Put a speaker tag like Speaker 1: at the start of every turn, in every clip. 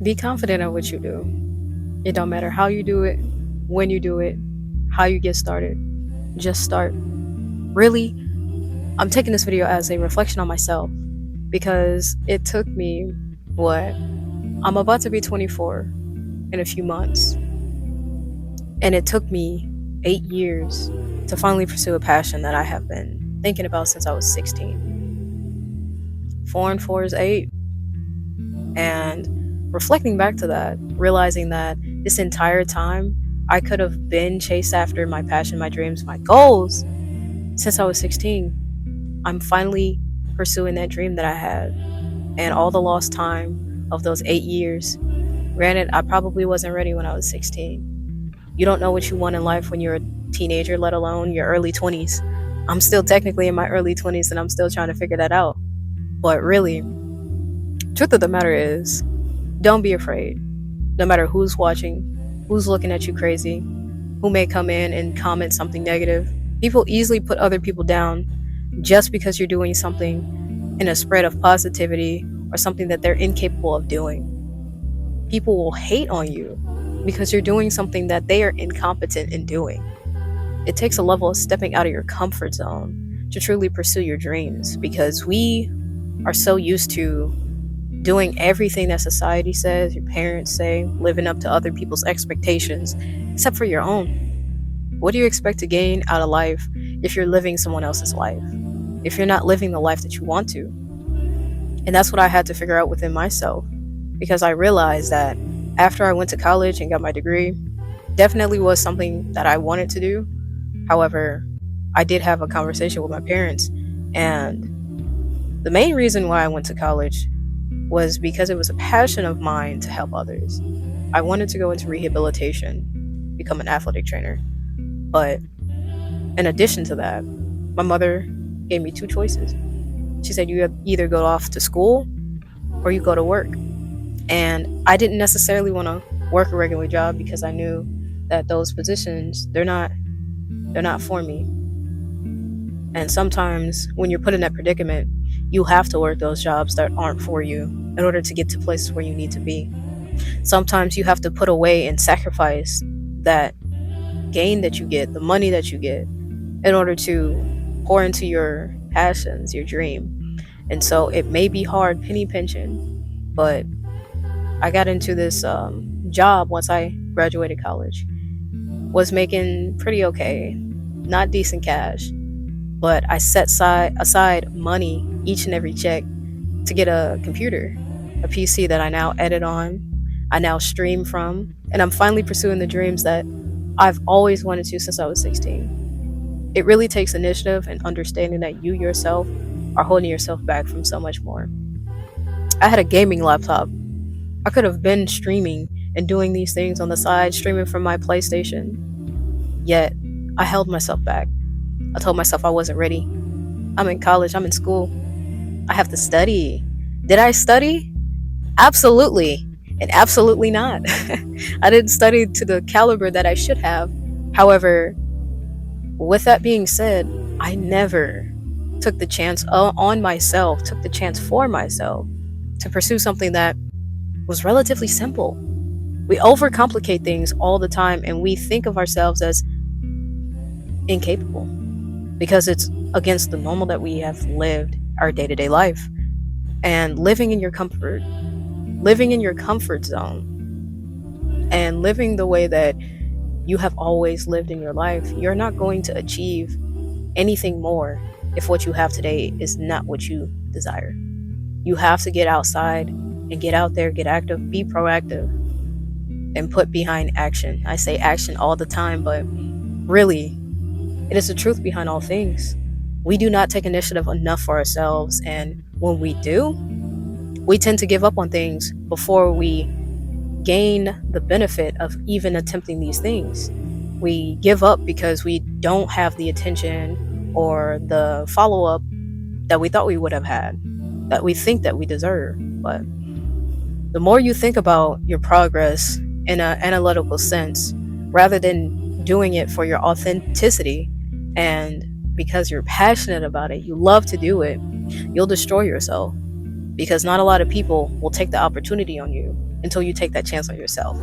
Speaker 1: Be confident in what you do. It don't matter how you do it, when you do it, how you get started. Just start. Really, I'm taking this video as a reflection on myself because it took me what? I'm about to be 24 in a few months. And it took me 8 years to finally pursue a passion that I have been thinking about since I was 16. 4 and 4 is 8. And reflecting back to that, realizing that this entire time I could have been chased after my passion, my dreams, my goals since I was 16. I'm finally pursuing that dream that I had. And all the lost time of those 8 years, granted, I probably wasn't ready when I was 16. You don't know what you want in life when you're a teenager, let alone your early 20s. I'm still technically in my early 20s and I'm still trying to figure that out. But really, truth of the matter is, don't be afraid. No matter who's watching, who's looking at you crazy, who may come in and comment something negative. People easily put other people down just because you're doing something in a spread of positivity or something that they're incapable of doing. People will hate on you because you're doing something that they are incompetent in doing. It takes a level of stepping out of your comfort zone to truly pursue your dreams, because we are so used to doing everything that society says, your parents say, living up to other people's expectations, except for your own. What do you expect to gain out of life if you're living someone else's life? If you're not living the life that you want to? And that's what I had to figure out within myself, because I realized that after I went to college and got my degree, definitely was something that I wanted to do. However, I did have a conversation with my parents, and the main reason why I went to college was because it was a passion of mine to help others. I wanted to go into rehabilitation, become an athletic trainer. But in addition to that, my mother gave me two choices. She said, you either go off to school or you go to work. And I didn't necessarily want to work a regular job because I knew that those positions, they're not for me. And sometimes when you're put in that predicament, you have to work those jobs that aren't for you in order to get to places where you need to be. Sometimes you have to put away and sacrifice that gain that you get, the money that you get, in order to pour into your passions, your dream. And so it may be hard penny pinching, but I got into this job once I graduated college. Was making pretty okay, not decent cash, but I set aside money each and every check to get a computer, a PC that I now edit on, I now stream from, and I'm finally pursuing the dreams that I've always wanted to since I was 16. It really takes initiative and understanding that you yourself are holding yourself back from so much more. I had a gaming laptop. I could have been streaming and doing these things on the side, streaming from my PlayStation. Yet, I held myself back. I told myself I wasn't ready. I'm in college, I'm in school. I have to study. Did I study? Absolutely. And absolutely not. I didn't study to the caliber that I should have. However, with that being said, I never took the chance on myself, took the chance for myself to pursue something that was relatively simple. We overcomplicate things all the time, and we think of ourselves as incapable because it's against the normal that we have lived our day-to-day life. And living in your comfort zone, and living the way that you have always lived in your life, you're not going to achieve anything more if what you have today is not what you desire. You have to get outside and get out there, get active, be proactive, and put behind action. I say action all the time, but really, it is the truth behind all things. We do not take initiative enough for ourselves, and when we do, we tend to give up on things before we gain the benefit of even attempting these things. We give up because we don't have the attention or the follow-up that we thought we would have had, that we think that we deserve. But the more you think about your progress in an analytical sense, rather than doing it for your authenticity and because you're passionate about it, you love to do it, you'll destroy yourself. because not a lot of people will take the opportunity on you until you take that chance on yourself.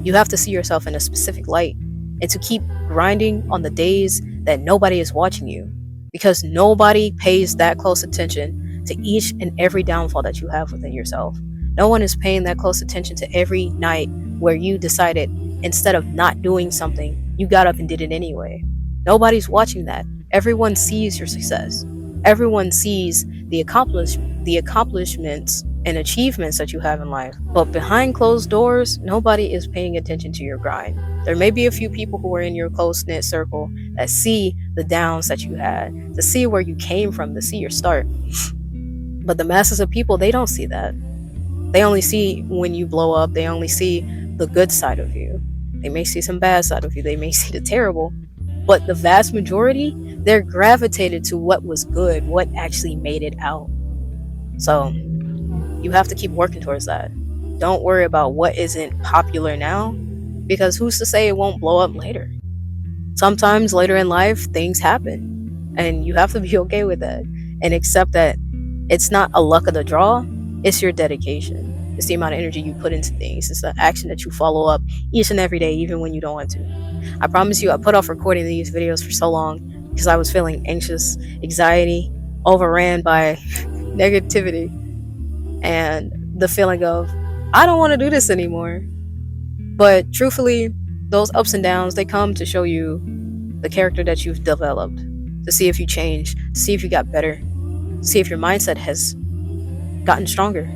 Speaker 1: You have to see yourself in a specific light and to keep grinding on the days that nobody is watching you, because nobody pays that close attention to each and every downfall that you have within yourself. No one is paying that close attention to every night where you decided, instead of not doing something, you got up and did it anyway. Nobody's watching that. Everyone sees your success. Everyone sees the accomplishments and achievements that you have in life. But behind closed doors, nobody is paying attention to your grind. There may be a few people who are in your close-knit circle that see the downs that you had, to see where you came from, to see your start. But the masses of people, they don't see that. They only see when you blow up. They only see the good side of you. They may see some bad side of you. They may see the terrible. But the vast majority, they're gravitated to what was good, what actually made it out. So you have to keep working towards that. Don't worry about what isn't popular now, because who's to say it won't blow up later? Sometimes later in life, things happen, and you have to be okay with that and accept that it's not a luck of the draw, it's your dedication. It's the amount of energy you put into things. It's the action that you follow up each and every day, even when you don't want to. I promise you, I put off recording these videos for so long because I was feeling anxious, anxiety, overran by negativity, and the feeling of, I don't want to do this anymore. But truthfully, those ups and downs, they come to show you the character that you've developed, to see if you changed, to see if you got better, to see if your mindset has gotten stronger.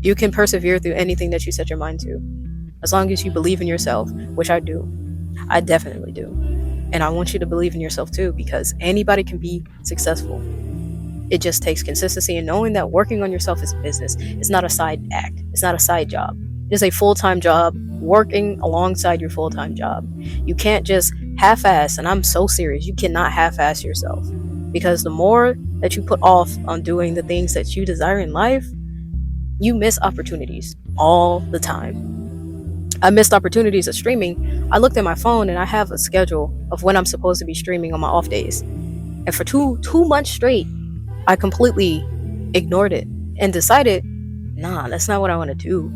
Speaker 1: You can persevere through anything that you set your mind to, as long as you believe in yourself, which I do. I definitely do. And I want you to believe in yourself too, because anybody can be successful. It just takes consistency and knowing that working on yourself is business. It's not a side act. It's not a side job. It is a full-time job working alongside your full-time job. You can't just half-ass, and I'm so serious, you cannot half-ass yourself, because the more that you put off on doing the things that you desire in life, you miss opportunities all the time. I missed opportunities of streaming. I looked at my phone and I have a schedule of when I'm supposed to be streaming on my off days. And for two months straight, I completely ignored it and decided, nah, that's not what I want to do.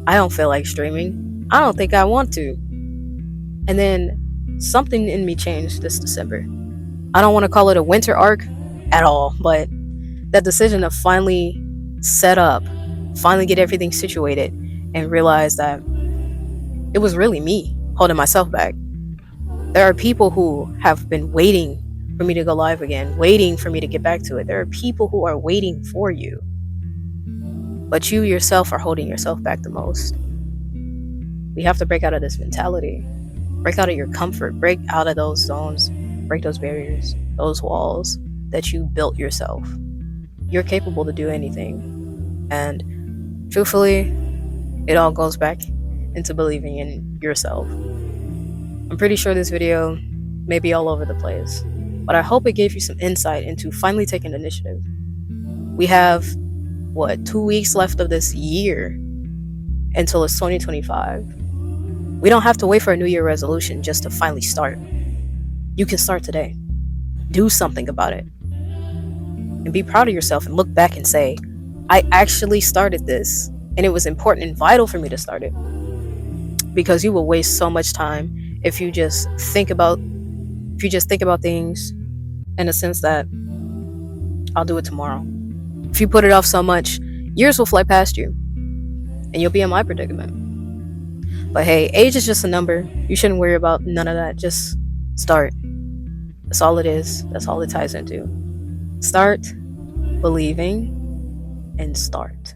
Speaker 1: I don't feel like streaming. I don't think I want to. And then something in me changed this December. I don't want to call it a winter arc at all, but that decision to finally set up, finally get everything situated, and realize that it was really me holding myself back. There are people who have been waiting for me to go live again, waiting for me to get back to it. There are people who are waiting for you, but you yourself are holding yourself back the most. We have to break out of this mentality, break out of your comfort, break out of those zones, break those barriers, those walls that you built yourself. You're capable to do anything. And truthfully, it all goes back into believing in yourself. I'm pretty sure this video may be all over the place, but I hope it gave you some insight into finally taking initiative. We have, 2 weeks left of this year until it's 2025. We don't have to wait for a New Year resolution just to finally start. You can start today. Do something about it. And be proud of yourself and look back and say, I actually started this, and it was important and vital for me to start it. Because you will waste so much time if you just think about things in a sense that I'll do it tomorrow. If you put it off so much, years will fly past you and you'll be in my predicament. But hey, age is just a number. You shouldn't worry about none of that. Just start. That's all it is. That's all it ties into. Start believing and start.